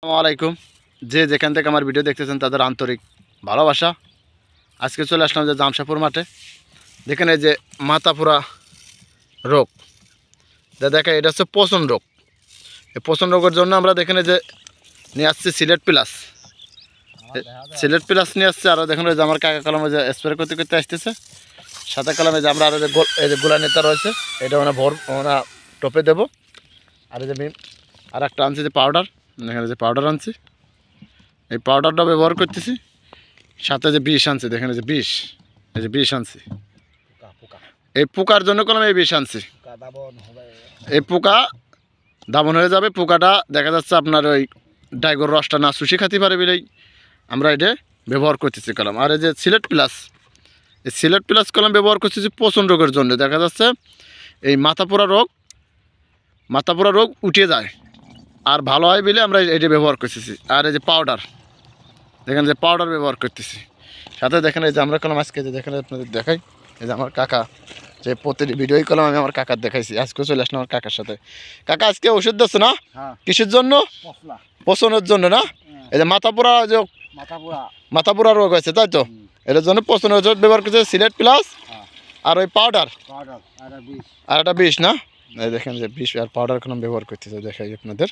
আসসালামু আলাইকুম। যে যেখান থেকে আমার ভিডিও দেখতেছেন তাদের আন্তরিক ভালোবাসা। আজকে চলে আসলাম যে জামশাপুর মাঠে। দেখেন এই যে মাথা পুরা রোগ, দেখেন এটা হচ্ছে পচন রোগ। এই পচন রোগের জন্য আমরা দেখেন এই যে নিয়ে আসছি সিলেট প্লাস। সিলেট প্লাস নিয়ে আসছে। আর দেখেন এই যে আমার কাকা কলমে যে স্প্রে করতে করতে আসতেছে, সাথে কলমে যে আমরা আর এই যে গোলা নেতা রয়েছে, এটা মানে ভোর মানে টপে দেবো। আর এই যে আর একটা আনছি যে পাউডার, এখানে যে পাউডার আনছি, এই পাউডারটা ব্যবহার করতেছি। সাথে যে বিষ আনছি, দেখেন এই যে বিষ, এই যে বিষ আনছি। এই পোকার জন্য করলাম এই বিষ আনছি। এই পোকা দাবন হয়ে যাবে। পোকাটা দেখা যাচ্ছে আপনার ওই ডাইগর রসটা না শুষি খাতে পারে বলেই আমরা এটা ব্যবহার করতেছি কলম। আর এই যে সিলেট প্লাস, এই সিলেট প্লাস কলম ব্যবহার করতেছি পচন রোগের জন্য। দেখা যাচ্ছে এই মাথা পোড়া রোগ উঠে যায় আর ভালো হয় বলে আমরা এটা ব্যবহার করতেছি। আর এই যে পাউডার, দেখেন যে পাউডার ব্যবহার করতেছি। সাথে দেখেন এই যে আমরা কলম আজকে যে দেখেন আপনাদের দেখাই, এই যে আমার কাকা যে প্রতিটি ভিডিওই কলম আমি আমার কাকার দেখাইছি। আজকে চলে আসলাম আমার কাকার সাথে। কাকা আজকে ওষুধ দিচ্ছ না? কিসের জন্য? পচনের জন্য না? এই যে মাথা পোড়া রোগ হয়েছে, তাই তো? এটার জন্য পচনের ওষুধ ব্যবহার করছে সিলেট প্লাস আর ওই পাউডার আর একটা বিষ না। এই দেখেন যে বিষ আর পাউডার কলম ব্যবহার করতেছে, দেখাই আপনাদের।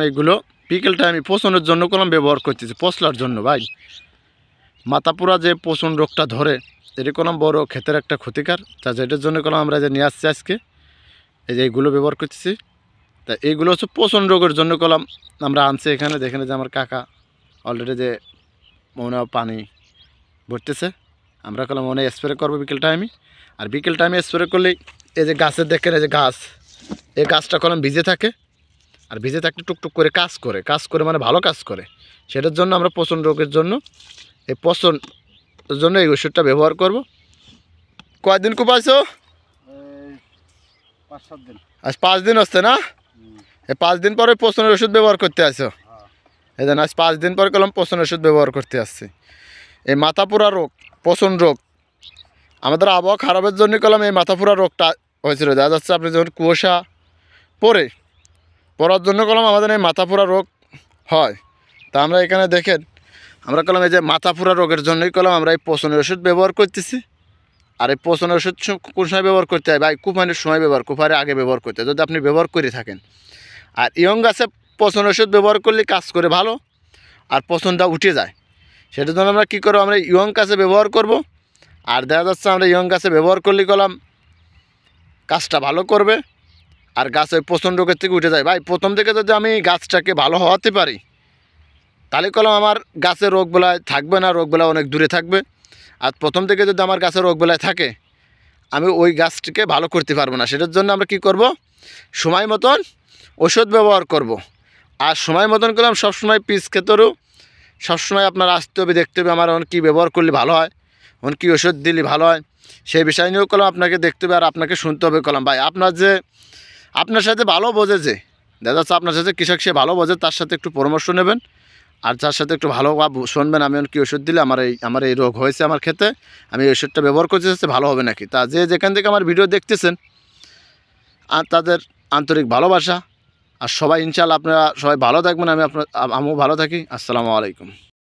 এইগুলো বিকেল টাইমে পচনের জন্য কলম ব্যবহার করতেছি, পচলার জন্য। ভাই মাথা পোড়া যে পচন রোগটা ধরে, এটি কলম বড় ক্ষেতের একটা ক্ষতিকার। তা যেটার জন্য কলম আমরা যে নিয়ে আসছি আজকে, এই যে এইগুলো ব্যবহার করতেছি। তা এইগুলো হচ্ছে পচন রোগের জন্য কলম আমরা আনছি এখানে। দেখেন যে আমার কাকা অলরেডি যে মনে পানি ভরতেছে। আমরা কলম মনে স্প্রে করবো বিকেল টাইমে। আর বিকেল টাইমে স্প্রে করলেই এই যে গাছের দেখেন এই যে গাছ, এই গাছটা কলম ভিজে থাকে। আর ভিজে থাকলে টুকটুক করে কাজ করে মানে ভালো কাজ করে। সেটার জন্য আমরা পচন রোগের জন্য এই পচনের জন্য এই ওষুধটা ব্যবহার করব। কয়দিন কুপাইছো? আজ 5 দিন হচ্ছে না? এই 5 দিন পরে পচনের ওষুধ ব্যবহার করতে আসো। এই জন্য আজ 5 দিন পরে কলম পচন ওষুধ ব্যবহার করতে আসছি। এই মাথা পোড়া রোগ, পচন রোগ আমাদের আবহাওয়া খারাপের জন্য কলম এই মাথা পোড়া রোগটা হয়েছিল। দেখা যাচ্ছে আপনি যখন কুয়াশা পড়ার জন্য কলম আমাদের এই মাথা পোড়া রোগ হয়। তা আমরা এখানে দেখেন আমরা কলম এই যে মাথা পোড়া রোগের জন্যই কলম আমরা এই পচনের ওষুধ ব্যবহার করতেছি। আর এই পচনের ওষুধ কোন সময় ব্যবহার করতে হয়? ভাই কুপানির সময় কুপারে আগে ব্যবহার করতে হয়, যদি আপনি ব্যবহার করে থাকেন। আর ইয়ং গাছে পচন ওষুধ ব্যবহার করলে কাজ করে ভালো, আর পচনটা উঠে যায়। সেটার জন্য আমরা কী করবো, আমরা ইয়ং গাছে ব্যবহার করব। আর দেখা যাচ্ছে আমরা ইয়ং গাছে ব্যবহার করলে কলম কাজটা ভালো করবে আর গাছ ওই পচন রোগের থেকে উঠে যায়। ভাই প্রথম থেকে যদি আমি গাছটাকে ভালো হওয়াতে পারি, তাহলে কলম আমার গাছের রোগ বেলায় থাকবে না, রোগ বেলায় অনেক দূরে থাকবে। আর প্রথম থেকে যদি আমার গাছের রোগ বেলায় থাকে, আমি ওই গাছটিকে ভালো করতে পারবো না। সেটার জন্য আমরা কি করব, সময় মতন ওষুধ ব্যবহার করব। আর সময় মতন করলাম সবসময় পিস ক্ষেতেরও সবসময় আপনার আসতে হবে, দেখতে হবে আমার কী ব্যবহার করলে ভালো হয়, কী ওষুধ দিলে ভালো হয়, সেই বিষয় নিয়েও কলম আপনাকে দেখতে হবে আর আপনাকে শুনতে হবে কলম। ভাই আপনার সাথে ভালো বোঝে, যে দেখা যাচ্ছে আপনার সাথে কৃষক সে ভালো বোঝে, তার সাথে একটু পরামর্শ নেবেন। আর যার সাথে একটু ভালো শুনবেন আমি কী ওষুধ দিলে আমার এই রোগ হয়েছে আমার ক্ষেতে, আমি এই ওষুধটা ব্যবহার করতে চাচ্ছি ভালো হবে নাকি। তা যে যেখান থেকে আমার ভিডিও দেখতেছেন আর তাদের আন্তরিক ভালোবাসা। আর সবাই ইনশাআল্লাহ আপনারা সবাই ভালো থাকবেন, আমিও ভালো থাকি। আসসালামু আলাইকুম।